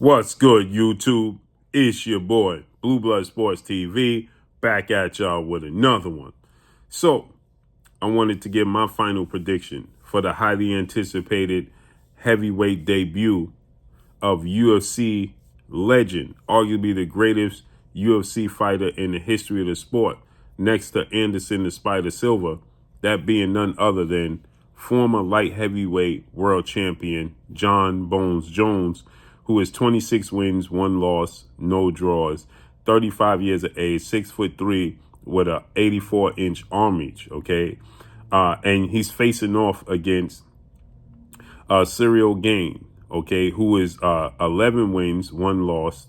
What's good, YouTube? It's your boy, Blue Blood Sports TV, back at y'all with another one. So, I wanted to give my final prediction for the highly anticipated heavyweight debut of UFC legend, arguably the greatest UFC fighter in the history of the sport, next to Anderson the Spider Silva, that being none other than former light heavyweight world champion John Bones Jones, who is 26 wins, 1 loss, no draws, 35 years of age, 6'3", with a 84-inch arm reach. Okay, and he's facing off against Ciryl Gane, okay, who is 11 wins, 1 loss,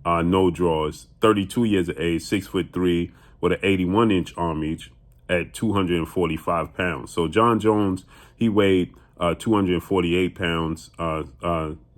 no draws, 32 years of age, 6'3", with an 81-inch arm reach at 245 pounds. So John Jones, he weighed 248 pounds.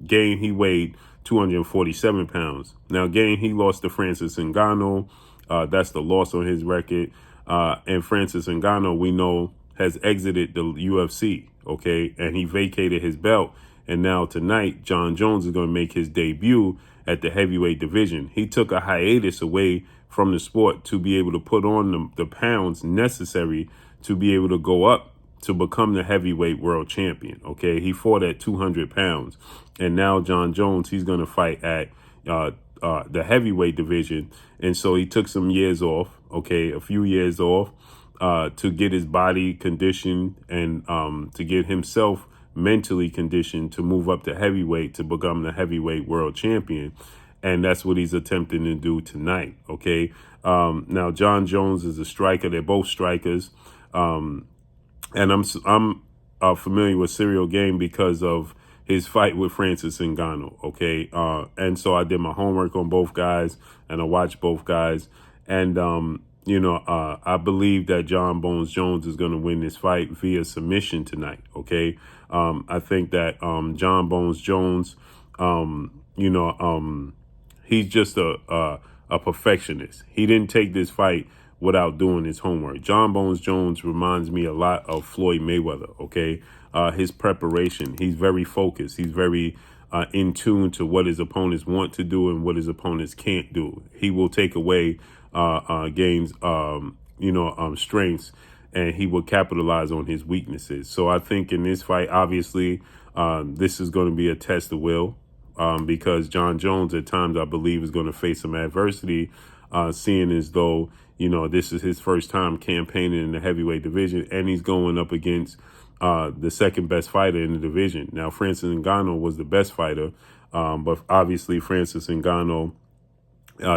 Gane, he weighed 247 pounds. Now, Gane, he lost to Francis Ngannou. That's the loss on his record. And Francis Ngannou, we know, has exited the UFC, okay? And he vacated his belt. And now tonight, John Jones is going to make his debut at the heavyweight division. He took a hiatus away from the sport to be able to put on the pounds necessary to be able to go up to become the heavyweight world champion. Okay, he fought at 200 pounds, and now John Jones, he's going to fight at the heavyweight division. And so he took some years off, okay, a few years off to get his body conditioned and to get himself mentally conditioned to move up to heavyweight to become the heavyweight world champion. And that's what he's attempting to do tonight. Okay. Now, John Jones is a striker. They're both strikers. And I'm familiar with Ciryl Gane because of his fight with Francis Ngannou. Okay. And so I did my homework on both guys and I watched both guys. And, I believe that John Bones Jones is going to win this fight via submission tonight. Okay. I think that John Bones Jones, he's just a perfectionist. He didn't take this fight without doing his homework. John Bones Jones reminds me a lot of Floyd Mayweather, okay? His preparation, he's very focused. He's very in tune to what his opponents want to do and what his opponents can't do. He will take away Gane's, strengths, and he will capitalize on his weaknesses. So I think in this fight, obviously, this is going to be a test of will. Because John Jones at times, I believe, is going to face some adversity, seeing as though, this is his first time campaigning in the heavyweight division, and he's going up against the second best fighter in the division. Now, Francis Ngannou was the best fighter, but obviously Francis Ngannou,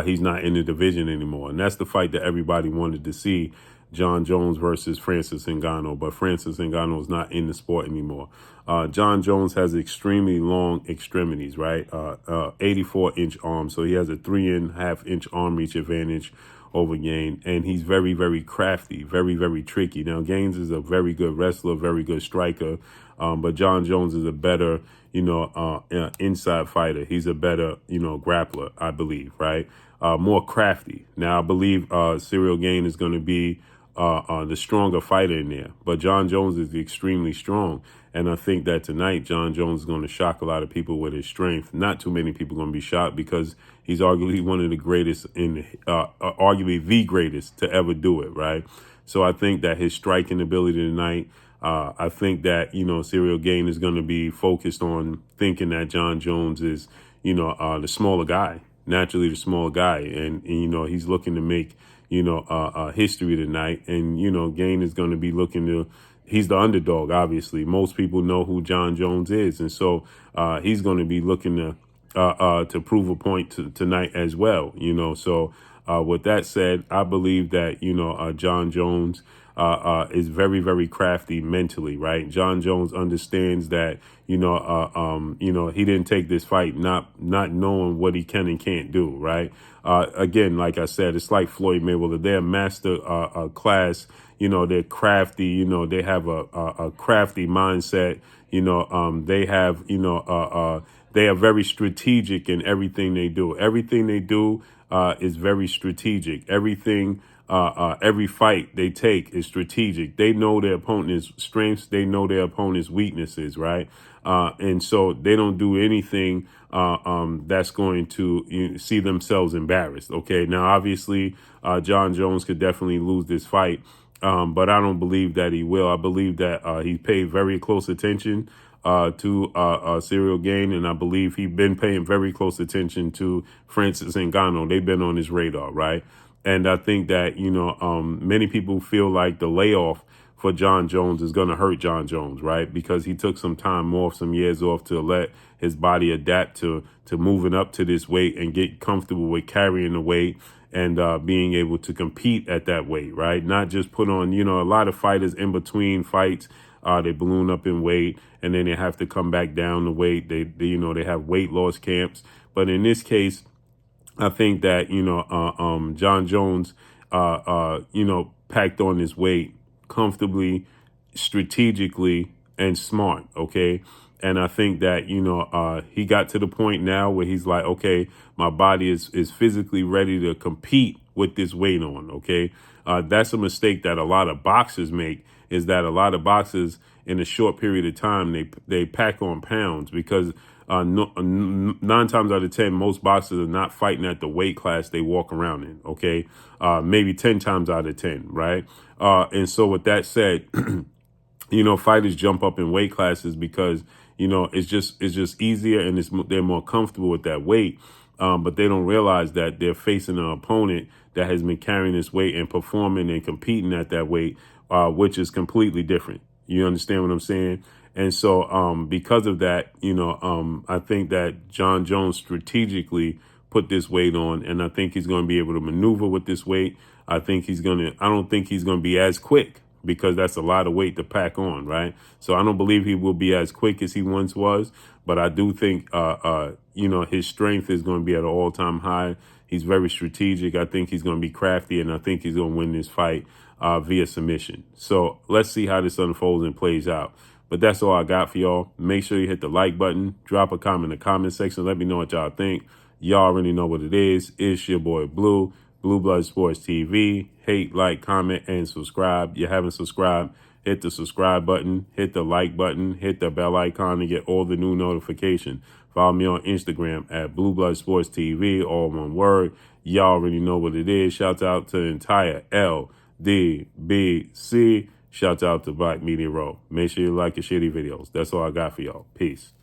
he's not in the division anymore. And that's the fight that everybody wanted to see, John Jones versus Francis Ngannou, but Francis Ngannou is not in the sport anymore. John Jones has extremely long extremities, right? 84-inch arms, so he has a 3.5-inch arm reach advantage over Gane, and he's very, very crafty, very, very tricky. Now, Gaines is a very good wrestler, very good striker, but John Jones is a better, inside fighter. He's a better, grappler, I believe, right? More crafty. Now, I believe Ciryl Gane is going to be the stronger fighter in there. But John Jones is extremely strong. And I think that tonight, John Jones is going to shock a lot of people with his strength. Not too many people are going to be shocked because he's arguably one of the greatest arguably the greatest to ever do it, right? So I think that his striking ability tonight, I think that, Ciryl Gane is going to be focused on thinking that John Jones is, the smaller guy, naturally the smaller guy. And he's looking to make, history tonight. And, Gane is going to be looking to, he's the underdog, obviously. Most people know who John Jones is. And so he's going to be looking to prove a point tonight as well, So with that said, I believe that, John Jones is very, very crafty mentally, right? John Jones understands that, he didn't take this fight not knowing what he can and can't do, right? Again, like I said, it's like Floyd Mayweather. They're master class, they're crafty, they have a crafty mindset, they have, they are very strategic in everything they do. Everything they do is very strategic. Everything, every fight they take is strategic. They know their opponent's strengths. They know their opponent's weaknesses, right? And so they don't do anything that's going to see themselves embarrassed. Okay, now obviously John Jones could definitely lose this fight, but I don't believe that he will. I believe that he paid very close attention to Ciryl Gane, and I believe he's been paying very close attention to Francis Ngannou. They've been on his radar, right? And I think that, many people feel like the layoff for John Jones is going to hurt John Jones, right? Because he took some time off, some years off to let his body adapt to moving up to this weight and get comfortable with carrying the weight and being able to compete at that weight, right? Not just put on, a lot of fighters in between fights, they balloon up in weight and then they have to come back down the weight. They have weight loss camps. But in this case, I think that, John Jones, packed on his weight comfortably, strategically, and smart. Okay. And I think that, he got to the point now where he's like, okay, my body is physically ready to compete with this weight on. Okay. That's a mistake that a lot of boxers make, is that a lot of boxers in a short period of time, they pack on pounds because 9 times out of 10, most boxers are not fighting at the weight class they walk around in. Okay. Maybe 10 times out of 10. Right. And so with that said, fighters jump up in weight classes because, it's just easier and they're more comfortable with that weight. But they don't realize that they're facing an opponent that has been carrying this weight and performing and competing at that weight, which is completely different. You understand what I'm saying? And so because of that, I think that John Jones strategically put this weight on, and I think he's going to be able to maneuver with this weight. I don't think he's going to be as quick because that's a lot of weight to pack on, right? So I don't believe he will be as quick as he once was, but I do think, his strength is going to be at an all-time high. He's very strategic. I think he's going to be crafty, and I think he's going to win this fight via submission. So let's see how this unfolds and plays out. But that's all I got for y'all. Make sure you hit the like button, drop a comment in the comment section. Let me know what y'all think. Y'all already know what it is. It's your boy Blue Blood Sports TV. Hate, like, comment, and subscribe. You haven't subscribed, hit the subscribe button, hit the like button, hit the bell icon to get all the new notifications. Follow me on Instagram at Blue Blood Sports TV, all one word. Y'all already know what it is. Shout out to the entire LDBC. Shout out to Black Media Row. Make sure you like your shitty videos. That's all I got for y'all. Peace.